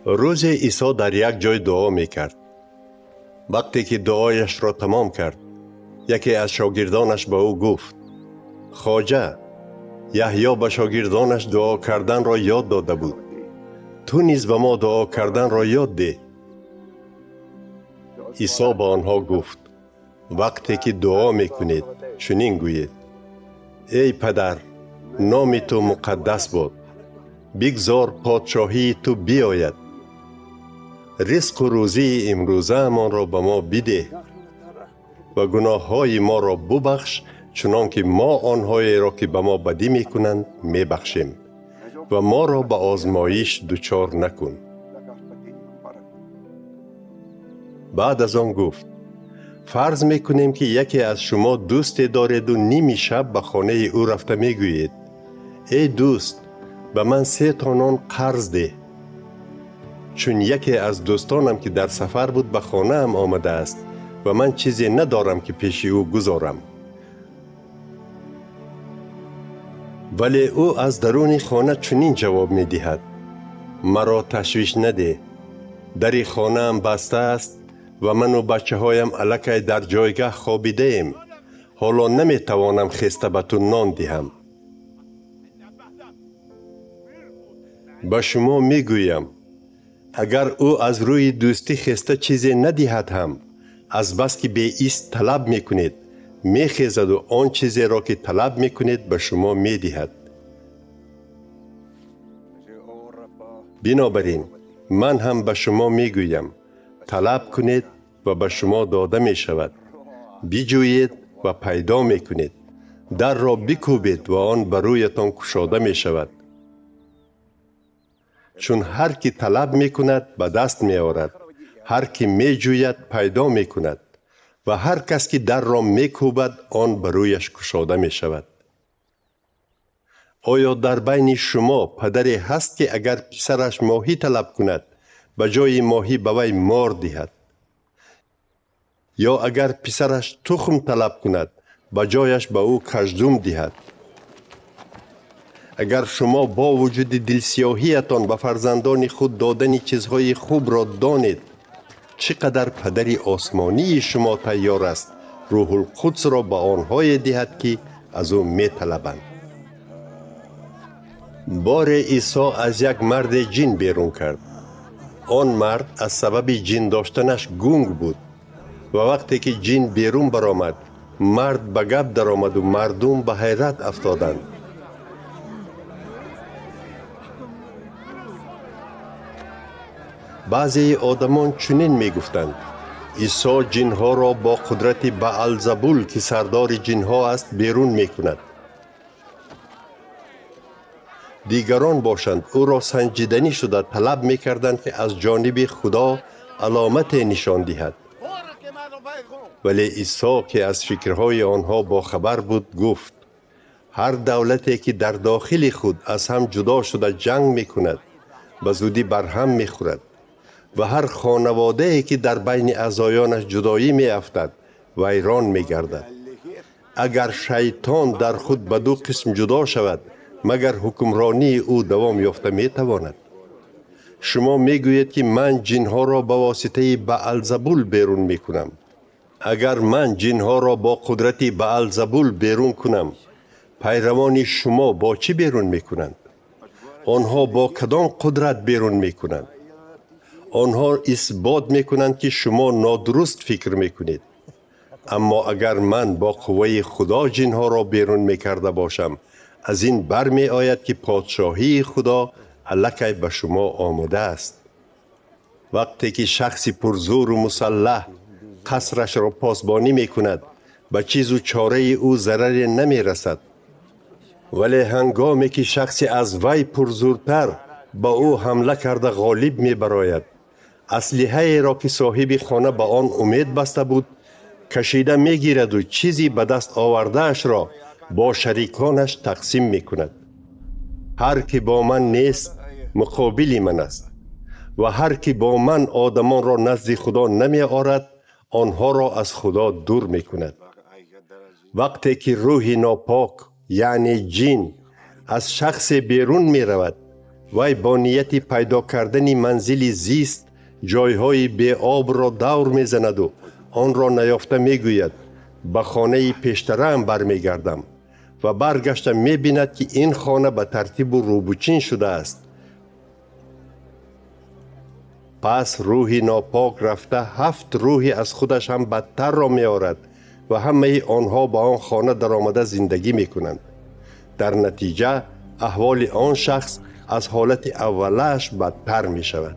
روز عیسی در یک جای دعا می کرد. وقتی که دعایش را تمام کرد، یکی از شاگردانش به او گفت: خواجه، یحیی به شاگردانش دعا کردن را یاد داده بود. تو نیز به ما دعا کردن را یاد ده. عیسی به آنها گفت: وقتی که دعا می کنید چنین گویید: ای پدر، نام تو مقدس باد. بگذار پادشاهی تو بیاید. رزق و روزی امروزه امان را به ما بده و گناه های ما را ببخش، چنان که ما آنهایی را که به ما بدی می کنند می بخشیم، و ما را به آزمایش دچار نکن. بعد از آن گفت: فرض می کنیم که یکی از شما دوستی دارید و نیمی شب به خانه او رفته می گویید: ای دوست، به من 3 تا نان قرض ده، چون یکی از دوستانم که در سفر بود به خانه ام آمده است و من چیزی ندارم که پیش او گذارم. ولی او از درون خانه چنین جواب می دهد: مرا تشویش نده، در خانه ام بسته است و من و بچه هایم الکی در جایگاه خوابیده ایم. حالا نمی توانم خسته به تو نان دهم. به شما می گویم اگر او از روی دوستی خسته چیزی ندهد هم، از بس که به ایست طلب می کنید می خیزد و آن چیزی را که طلب می کنید به شما می دهد. بنابراین من هم به شما می گویم: طلب کنید و به شما داده می شود، بجویید و پیدا می کنید، در را بکوبید و آن بر رویتان گشاده می شود. چون هر کی طلب می کند به دست می آورد، هر کی می جوید پیدا می کند، و هر کس که در را می کوبد آن بر رویش گشاده می شود. آیا در بین شما پدری هست که اگر پسرش ماهی طلب کند به جای ماهی به وی مار دهد؟ یا اگر پسرش تخم طلب کند به جایش به او کژدم دهد؟ اگر شما با وجود دلسیاهیتان به فرزندان خود دادن چیزهای خوب را دانید، چقدر پدر آسمانی شما تیار است روح القدس را به آنهای دهد که از او می طلبند. بار عیسی از یک مرد جن بیرون کرد. آن مرد از سبب جن داشتنش گنگ بود و وقتی که جن بیرون برآمد، مرد به گپ درآمد و مردم به حیرت افتادند. بعضی آدمان چنین می گفتند: عیسی جنها را با قدرت بعلزبول که سردار جنها است بیرون می کند. دیگران باشند او را سنجیدنی شده طلب می کردند که از جانب خدا علامت نشان دهد. ولی عیسی که از فکرهای آنها با خبر بود گفت: هر دولتی که در داخل خود از هم جدا شده جنگ می کند به زودی بر هم می خورد، و هر خانواده‌ای که در بین اعضایانش جدایی می افتد ویران می گردد. اگر شیطان در خود به 2 قسم جدا شود، مگر حکمرانی او دوام یافته می تواند؟ شما می گویید که من جنها را به واسطه بعلزبول بیرون می کنم. اگر من جنها را با قدرت بعلزبول بیرون کنم، پیروان شما با چی بیرون می کنند؟ آنها با کدام قدرت بیرون می کنند؟ آنها اثبات می کنند که شما نادرست فکر می کنید. اما اگر من با قوه خدا جنها را بیرون می کرده باشم، از این بر می آید که پادشاهی خدا الکی به شما آمده است. وقتی که شخص پرزور و مسلح قصرش را پاسبانی می کند، به چیز و چاره او ضرری نمی رسد. ولی هنگامی که شخص از وی پرزورتر به او حمله کرده غالب می براید، اسلحه را که صاحب خانه به آن امید بسته بود کشیده می گیرد و چیزی به دست آورده اش را با شریکانش تقسیم می کند. هر که با من نیست مقابل من است، و هر که با من آدمان را نزد خدا نمی آورد آنها را از خدا دور می کند. وقتی که روح ناپاک یعنی جن از شخص بیرون می رود، وی با نیت پیدا کردن منزل زیست جایهای بی آب را دور می زند و آن را نیافته می گوید به خانه پیشترم برمی گردم و برگشته می بیند که این خانه به ترتیب روبوچین شده است. پس روحی ناپاک رفته 7 روحی از خودش هم بدتر را می آورد و همه آنها با آن خانه در آمده زندگی می کنند. در نتیجه احوال آن شخص از حالت اولش بدتر می شود.